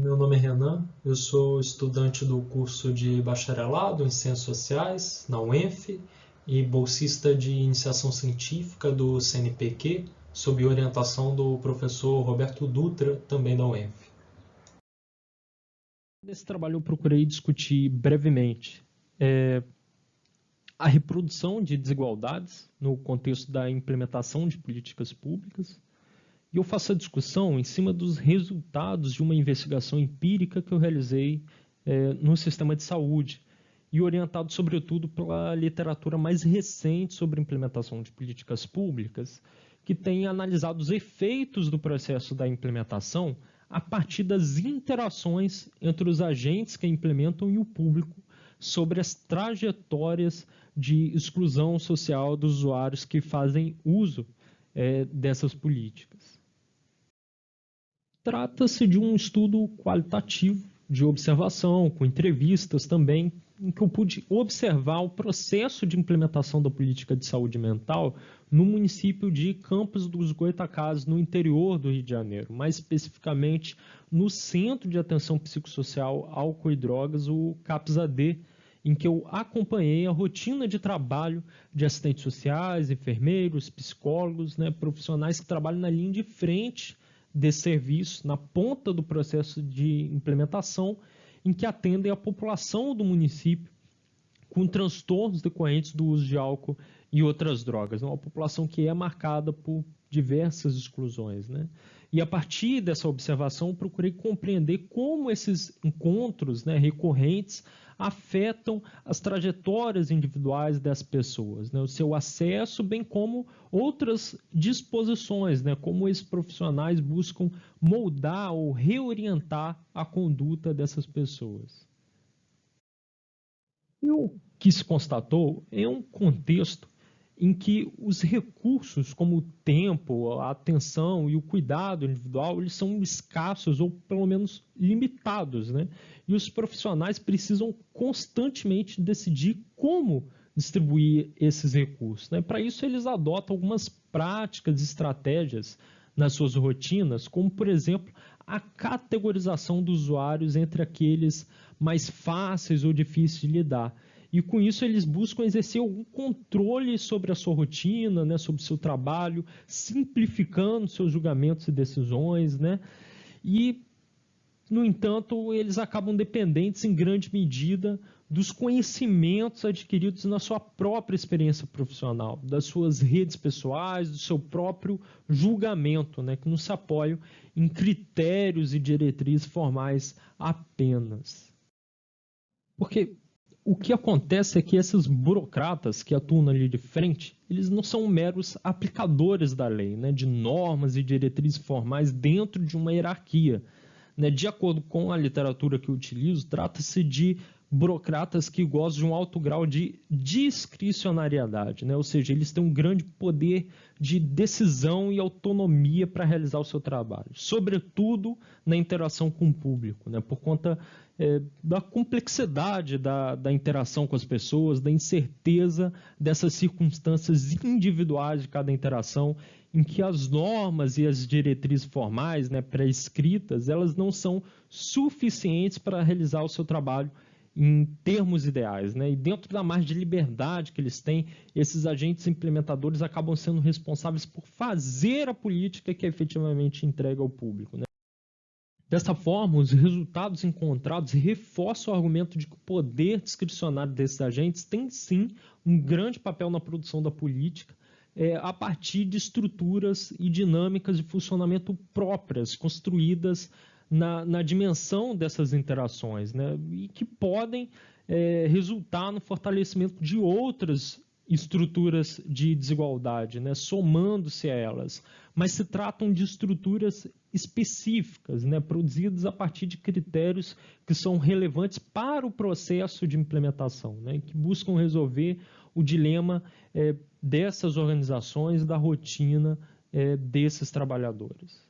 meu nome é Renan, eu sou estudante do curso de bacharelado em Ciências Sociais, na UENF, e bolsista de iniciação científica do CNPq, sob orientação do professor Roberto Dutra, também da UENF. Nesse trabalho eu procurei discutir brevemente a reprodução de desigualdades no contexto da implementação de políticas públicas, e eu faço a discussão em cima dos resultados de uma investigação empírica que eu realizei no sistema de saúde, e orientado, sobretudo, pela literatura mais recente sobre implementação de políticas públicas, que tem analisado os efeitos do processo da implementação a partir das interações entre os agentes que implementam e o público sobre as trajetórias de exclusão social dos usuários que fazem uso dessas políticas. Trata-se de um estudo qualitativo de observação, com entrevistas também, em que eu pude observar o processo de implementação da política de saúde mental no município de Campos dos Goytacazes, no interior do Rio de Janeiro, mais especificamente no Centro de Atenção Psicossocial, Álcool e Drogas, o CAPS-AD, em que eu acompanhei a rotina de trabalho de assistentes sociais, enfermeiros, psicólogos, profissionais que trabalham na linha de frente desse serviço, na ponta do processo de implementação, em que atendem a população do município com transtornos decorrentes do uso de álcool e outras drogas. Uma população que é marcada por diversas exclusões. E a partir dessa observação, eu procurei compreender como esses encontros recorrentes afetam as trajetórias individuais das pessoas, o seu acesso, bem como outras disposições, como esses profissionais buscam moldar ou reorientar a conduta dessas pessoas. E o que se constatou é um contexto em que os recursos, como o tempo, a atenção e o cuidado individual, eles são escassos ou pelo menos limitados, E os profissionais precisam constantemente decidir como distribuir esses recursos, Para isso, eles adotam algumas práticas e estratégias nas suas rotinas, como, por exemplo, a categorização dos usuários entre aqueles mais fáceis ou difíceis de lidar. E com isso eles buscam exercer algum controle sobre a sua rotina, sobre o seu trabalho, simplificando seus julgamentos e decisões, E, no entanto, eles acabam dependentes em grande medida dos conhecimentos adquiridos na sua própria experiência profissional, das suas redes pessoais, do seu próprio julgamento, que não se apoiam em critérios e diretrizes formais apenas. Porque o que acontece é que esses burocratas que atuam ali de frente, eles não são meros aplicadores da lei, de normas e diretrizes formais dentro de uma hierarquia. De acordo com a literatura que eu utilizo, trata-se de burocratas que gozam de um alto grau de discricionariedade, ou seja, eles têm um grande poder de decisão e autonomia para realizar o seu trabalho, sobretudo na interação com o público, por conta da complexidade da interação com as pessoas, da incerteza dessas circunstâncias individuais de cada interação, em que as normas e as diretrizes formais, pré-escritas, elas não são suficientes para realizar o seu trabalho em termos ideais, E dentro da margem de liberdade que eles têm, esses agentes implementadores acabam sendo responsáveis por fazer a política que é efetivamente entregue ao público, Dessa forma, os resultados encontrados reforçam o argumento de que o poder discricionário desses agentes tem, sim, um grande papel na produção da política, a partir de estruturas e dinâmicas de funcionamento próprias, construídas na dimensão dessas interações, e que podem resultar no fortalecimento de outras estruturas de desigualdade, somando-se a elas, mas se tratam de estruturas específicas, produzidas a partir de critérios que são relevantes para o processo de implementação, que buscam resolver o dilema dessas organizações, da rotina desses trabalhadores.